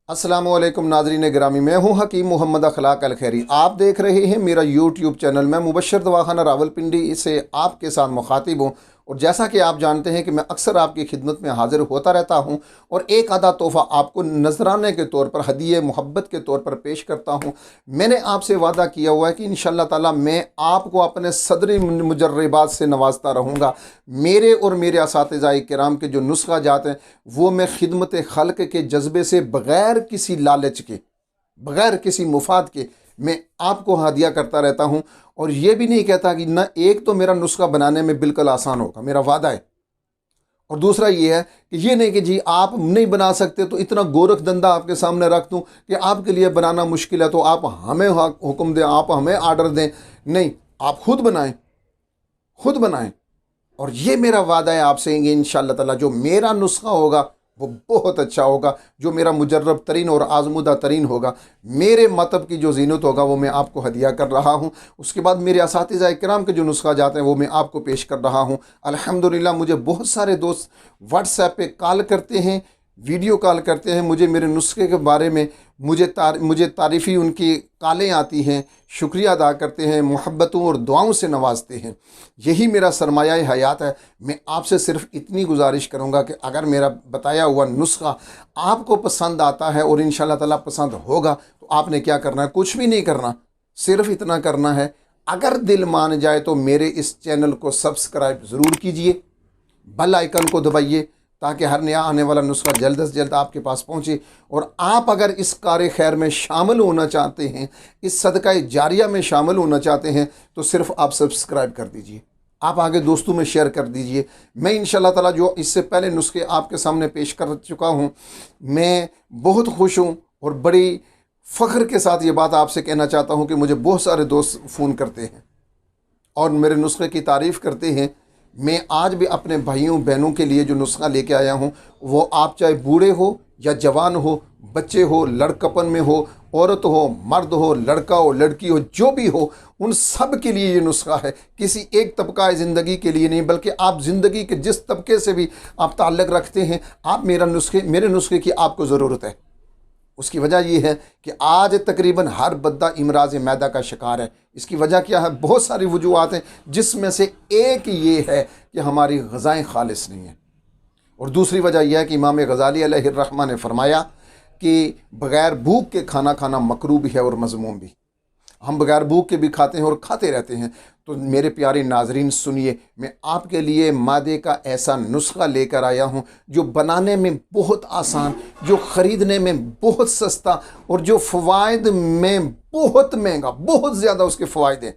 अस्सलामुअलैकुम नाज़रीन गिरामी, मैं हूं हकीम मोहम्मद अखलाक अल खैरी। आप देख रहे हैं मेरा यूट्यूब चैनल। मैं मुबशर दवाखाना रावलपिंडी से आपके साथ मुखातिब हूं। और जैसा कि आप जानते हैं कि मैं अक्सर आपकी खिदमत में हाज़िर होता रहता हूं और एक आधा तोहफ़ा आपको नजराने के तौर पर, हदीये मोहब्बत के तौर पर पेश करता हूं। मैंने आपसे वादा किया हुआ है कि इंशाअल्लाह ताला मैं आपको अपने सदरी मुजर्रबात से नवाजता रहूँगा। मेरे और मेरे असातिज़ाए किराम के जो नुस्खा जात हैं वो मैं खिदमत खल्क के जज्बे से, बग़ैर किसी लालच के, बग़ैर किसी मुफाद के, मैं आपको हदिया करता रहता हूँ। और ये भी नहीं कहता कि न एक तो मेरा नुस्खा बनाने में बिल्कुल आसान होगा, मेरा वादा है। और दूसरा ये है कि ये नहीं कि जी आप नहीं बना सकते तो इतना गोरख धंधा आपके सामने रख दूँ कि आपके लिए बनाना मुश्किल है तो आप हमें हुक्म दें, आप हमें आर्डर दें। नहीं, आप खुद बनाएं, खुद बनाएं। और ये मेरा वादा है आपसे कि इंशाअल्लाह ताला जो मेरा नुस्खा होगा वो बहुत अच्छा होगा, जो मेरा मुजर्रब तरीन और आजमुदा तरीन होगा। मेरे मतब की जो जीनत होगा वो मैं आपको हदिया कर रहा हूँ। उसके बाद मेरे असातिज़ा इकराम के जो नुस्खा जाते हैं वो मैं आपको पेश कर रहा हूँ। अल्हम्दुलिल्लाह मुझे बहुत सारे दोस्त व्हाट्सएप पे कॉल करते हैं, वीडियो कॉल करते हैं, मुझे मेरे नुस्खे के बारे में मुझे तारीफ़ी उनकी कॉलें आती हैं, शुक्रिया अदा करते हैं, मोहब्बतों और दुआओं से नवाजते हैं। यही मेरा सरमाया हयात है। मैं आपसे सिर्फ इतनी गुजारिश करूँगा कि अगर मेरा बताया हुआ नुस्खा आपको पसंद आता है और इंशाअल्लाह ताला पसंद होगा तो आपने क्या करना है, कुछ भी नहीं करना, सिर्फ इतना करना है, अगर दिल मान जाए तो मेरे इस चैनल को सब्सक्राइब ज़रूर कीजिए, बेल आइकन को दबाइए ताकि हर नया आने वाला नुस्खा जल्द से जल्द आपके पास पहुंचे। और आप अगर इस कार खैर में शामिल होना चाहते हैं, इस सदका जारिया में शामिल होना चाहते हैं तो सिर्फ आप सब्सक्राइब कर दीजिए, आप आगे दोस्तों में शेयर कर दीजिए। मैं इंशाअल्लाह ताला जो इससे पहले नुस्खे आपके सामने पेश कर चुका हूँ, मैं बहुत खुश हूँ और बड़ी फ़ख्र के साथ ये बात आपसे कहना चाहता हूँ कि मुझे बहुत सारे दोस्त फ़ोन करते हैं और मेरे नुस्खे की तारीफ़ करते हैं। मैं आज भी अपने भाइयों बहनों के लिए जो नुस्खा लेके आया हूँ वो आप चाहे बूढ़े हो या जवान हो, बच्चे हो, लड़कपन में हो, औरत हो, मर्द हो, लड़का हो, लड़की हो, जो भी हो, उन सब के लिए ये नुस्खा है। किसी एक तबका ज़िंदगी के लिए नहीं, बल्कि आप ज़िंदगी के जिस तबके से भी आप ताल्लुक़ रखते हैं, आप मेरे नुस्खे की आपको ज़रूरत है। उसकी वजह यह है कि आज तकरीबन हर बंदा इमराज मैदा का शिकार है। इसकी वजह क्या है? बहुत सारी वजूहात हैं, जिसमें से एक ये है कि हमारी ग़िज़ाएँ खालिस नहीं हैं। और दूसरी वजह यह है कि इमाम गज़ाली अलैहिर्रहमा ने फरमाया कि बग़ैर भूख के खाना खाना मकरूह भी है और मज़मूम भी। हम बग़ैर भूख के भी खाते हैं और खाते रहते हैं। तो मेरे प्यारे नाजरीन सुनिए, मैं आपके लिए मादे का ऐसा नुस्खा लेकर आया हूँ जो बनाने में बहुत आसान, जो ख़रीदने में बहुत सस्ता और जो फ़वाइद में बहुत महंगा, बहुत ज़्यादा उसके फ़वाइद हैं,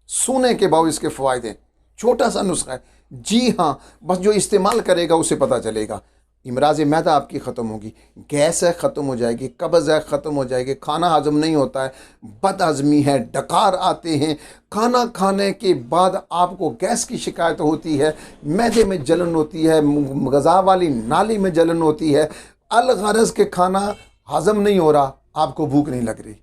सोने के भाव इसके फ़वाइद हैं। छोटा सा नुस्खा है, जी हाँ, बस जो इस्तेमाल करेगा उसे पता चलेगा। इमराज मैदा आपकी ख़त्म होगी, गैस है ख़त्म हो जाएगी, कब्ज़ है ख़त्म हो जाएगी, खाना हज़म नहीं होता है, बदहज़मी है, डकार आते हैं, खाना खाने के बाद आपको गैस की शिकायत होती है, मैदे में जलन होती है, गज़ा वाली नाली में जलन होती है, अलगरज़ के खाना हज़म नहीं हो रहा, आपको भूख नहीं लग रही,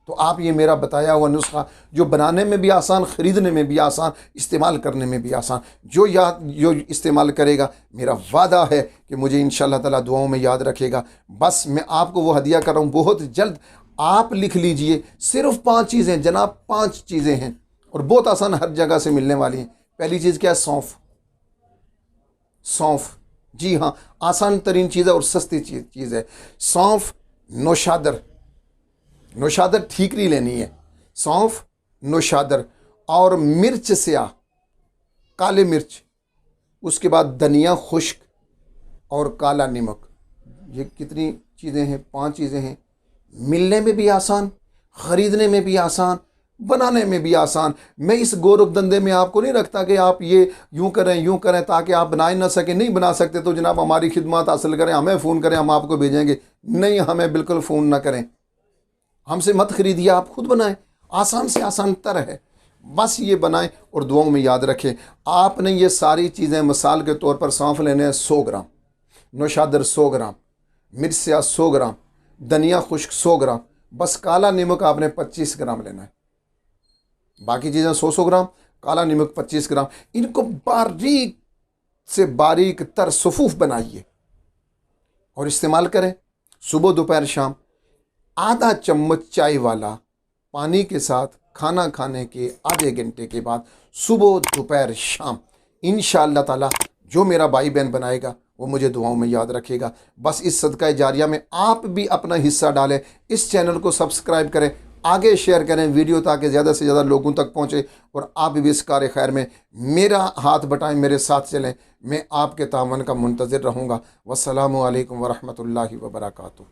तो आप ये मेरा बताया हुआ नुस्खा जो बनाने में भी आसान, ख़रीदने में भी आसान, इस्तेमाल करने में भी आसान, जो इस्तेमाल करेगा, मेरा वादा है कि मुझे इंशाअल्लाह ताला दुआओं में याद रखेगा। बस मैं आपको वो हदिया कर रहा हूँ बहुत जल्द। आप लिख लीजिए, सिर्फ 5 चीज़ें जनाब, 5 चीज़ें हैं और बहुत आसान, हर जगह से मिलने वाली हैं। पहली चीज़ क्या है? सौंफ। सौंफ, जी हाँ, आसान तरीन चीज़ है और सस्ती चीज़ है। सौंफ, नौशादर, नौशादर ठीकरी लेनी है, सौंफ, नौशादर और मिर्च स्याह, काले मिर्च, उसके बाद धनिया खुश्क और काला नमक। ये कितनी चीज़ें हैं? 5 चीज़ें हैं। मिलने में भी आसान, ख़रीदने में भी आसान, बनाने में भी आसान। मैं इस गोरख धंधे में आपको नहीं रखता कि आप ये यूँ करें ताकि आप बना ही ना सकें। नहीं बना सकते तो जनाब हमारी खिदमत हासिल करें, हमें फ़ोन करें, हम आपको भेजेंगे। नहीं, हमें बिल्कुल फ़ोन ना करें, हमसे मत खरीदिए, आप खुद बनाएं। आसान से आसान तर है, बस ये बनाएं और दुआओं में याद रखें। आपने ये सारी चीज़ें, मिसाल के तौर पर सौंफ लेने हैं 100 ग्राम, नौशादर 100 ग्राम, मिर्च स्याह 100 ग्राम, धनिया खुश्क 100 ग्राम, बस काला नमक आपने 25 ग्राम लेना है। बाकी चीज़ें 100 ग्राम, काला नमक 25 ग्राम। इनको बारीक से बारीक तर सफूफ बनाइए और इस्तेमाल करें। सुबह दोपहर शाम आधा चम्मच चाय वाला पानी के साथ खाना खाने के आधे घंटे के बाद सुबह दोपहर शाम इंशाअल्लाह ताला जो मेरा भाई बहन बनाएगा वो मुझे दुआओं में याद रखेगा। बस इस सदका जारिया में आप भी अपना हिस्सा डालें, इस चैनल को सब्सक्राइब करें, आगे शेयर करें वीडियो ताकि ज़्यादा से ज़्यादा लोगों तक पहुँचे और आप भी इस कार खैर में मेरा हाथ बटाएं, मेरे साथ चलें। मैं आपके तावन का मुंतज़िर रहूँगा। वस्सलामु अलैकुम वरहमतुल्लाहि वबरकातुहू।